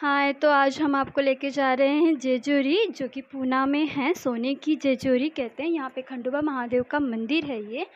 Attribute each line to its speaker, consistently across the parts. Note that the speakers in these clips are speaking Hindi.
Speaker 1: हाँ, तो आज हम आपको लेके जा रहे हैं जेजूरी, जो कि पूना में है। सोने की जेजूरी कहते हैं। यहाँ पे खंडोबा महादेव का मंदिर है ये,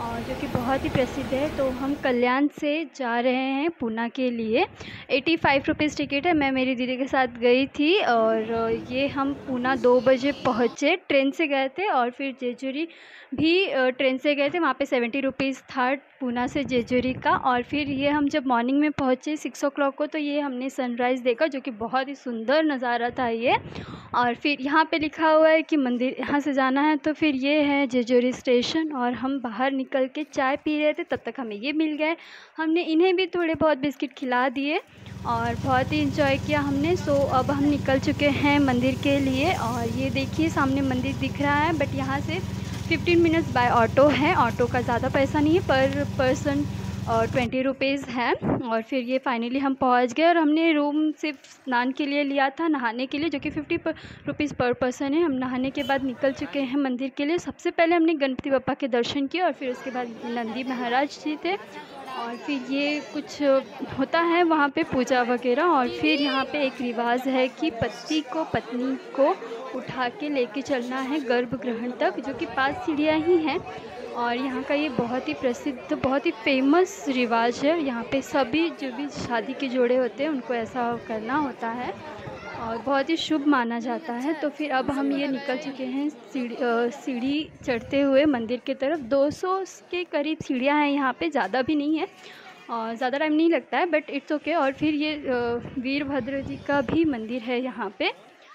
Speaker 1: और जो कि बहुत ही प्रसिद्ध है। तो हम कल्याण से जा रहे हैं पूना के लिए। 85 रुपीज़ टिकट है। मैं मेरी दीदी के साथ गई थी, और ये हम पूना 2 बजे पहुँचे। ट्रेन से गए थे, और फिर जेजूरी भी ट्रेन से गए थे। वहाँ पे 70 रुपीज़ था पूना से जेजूरी का। और फिर ये हम जब मॉर्निंग में पहुँचे 6 o'clock को, तो ये हमने सनराइज़ देखा, जो कि बहुत ही सुंदर नज़ारा था ये। और फिर यहाँ पे लिखा हुआ है कि मंदिर यहाँ से जाना है। तो फिर ये है जेजूरी स्टेशन, और हम बाहर निकल के चाय पी रहे थे, तब तक हमें ये मिल गए। हमने इन्हें भी थोड़े बहुत बिस्किट खिला दिए, और बहुत ही इंजॉय किया हमने। सो अब हम निकल चुके हैं मंदिर के लिए। और ये देखिए सामने मंदिर दिख रहा है, बट यहाँ से 15 मिनट्स बाय ऑटो है। ऑटो का ज़्यादा पैसा नहीं है, पर पर्सन 20 रुपीज़ है। और फिर ये फाइनली हम पहुंच गए, और हमने रूम सिर्फ स्नान के लिए लिया था, नहाने के लिए, जो कि 50 रुपीज़ पर पर्सन है। हम नहाने के बाद निकल चुके हैं मंदिर के लिए। सबसे पहले हमने गणपति बप्पा के दर्शन किए, और फिर उसके बाद नंदी महाराज जी थे। और फिर ये कुछ होता है वहाँ पे पूजा वगैरह। और फिर यहाँ पे एक रिवाज है कि पति को पत्नी को उठा के लेके चलना है गर्भगृह तक, जो कि 5 सीढ़ियाँ ही हैं। और यहाँ का ये बहुत ही प्रसिद्ध, बहुत ही फेमस रिवाज है। यहाँ पे सभी जो भी शादी के जोड़े होते हैं उनको ऐसा करना होता है, और बहुत ही शुभ माना जाता है। तो फिर अब हम ये निकल चुके हैं सीढ़ी चढ़ते हुए मंदिर की तरफ। 200 के करीब सीढ़ियाँ हैं यहाँ पे, ज़्यादा भी नहीं है, और ज़्यादा टाइम नहीं लगता है, बट इट्स ओके। और फिर ये वीरभद्र जी का भी मंदिर है यहाँ पे।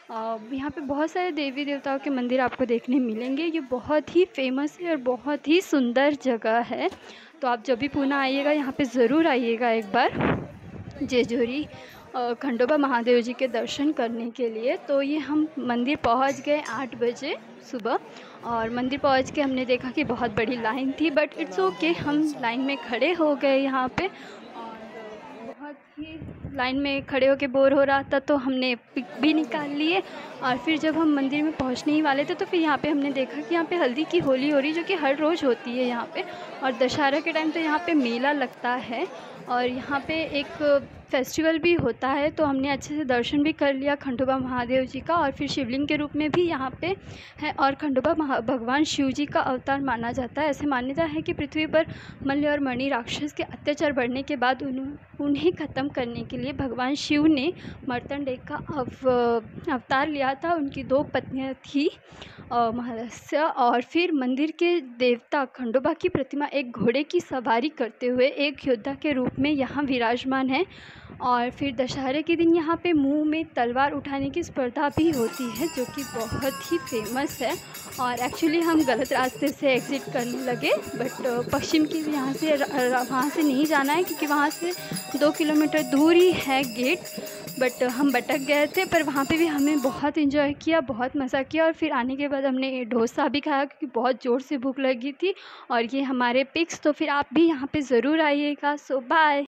Speaker 1: यहाँ पे बहुत सारे देवी देवताओं के मंदिर आपको देखने मिलेंगे। ये बहुत ही फेमस है और बहुत ही सुंदर जगह है। तो आप जब भी पूना आइएगा यहाँ पे ज़रूर आइएगा एक बार, जेजूरी खंडोबा महादेव जी के दर्शन करने के लिए। तो ये हम मंदिर पहुँच गए 8 बजे सुबह, और मंदिर पहुँच के हमने देखा कि बहुत बड़ी लाइन थी, बट इट्स ओके, हम लाइन में खड़े हो गए यहाँ पे। और बहुत ही लाइन में खड़े होके बोर हो रहा था, तो हमने पिक भी निकाल लिए। और फिर जब हम मंदिर में पहुंचने ही वाले थे, तो फिर यहाँ पे हमने देखा कि यहाँ पे हल्दी की होली हो रही, जो कि हर रोज़ होती है यहाँ पे। और दशहरा के टाइम तो यहाँ पे मेला लगता है, और यहाँ पे एक फेस्टिवल भी होता है। तो हमने अच्छे से दर्शन भी कर लिया खंडोबा महादेव जी का, और फिर शिवलिंग के रूप में भी यहाँ पे है। और खंडोबा भगवान शिव जी का अवतार माना जाता है। ऐसे मान्यता है कि पृथ्वी पर मल्ल और मणि राक्षस के अत्याचार बढ़ने के बाद उन्हें ख़त्म करने के लिए भगवान शिव ने मार्तंडेय का अवतार लिया था। उनकी 2 पत्नियाँ थी महालस्य। और फिर मंदिर के देवता खंडोबा की प्रतिमा एक घोड़े की सवारी करते हुए एक योद्धा के रूप में यहाँ विराजमान है। और फिर दशहरे के दिन यहाँ पे मुंह में तलवार उठाने की स्पर्धा भी होती है, जो कि बहुत ही फेमस है। और एक्चुअली हम गलत रास्ते से एग्ज़िट करने लगे, बट पश्चिम की यहाँ से वहाँ से नहीं जाना है, क्योंकि वहाँ से 2 किलोमीटर दूर ही है गेट। बट हम भटक गए थे, पर वहाँ पे भी हमें बहुत एंजॉय किया, बहुत मज़ा किया। और फिर आने के बाद हमने डोसा भी खाया, क्योंकि बहुत ज़ोर से भूख लगी थी। और ये हमारे पिक्स। तो फिर आप भी यहाँ पे ज़रूर आइएगा। सो बाय।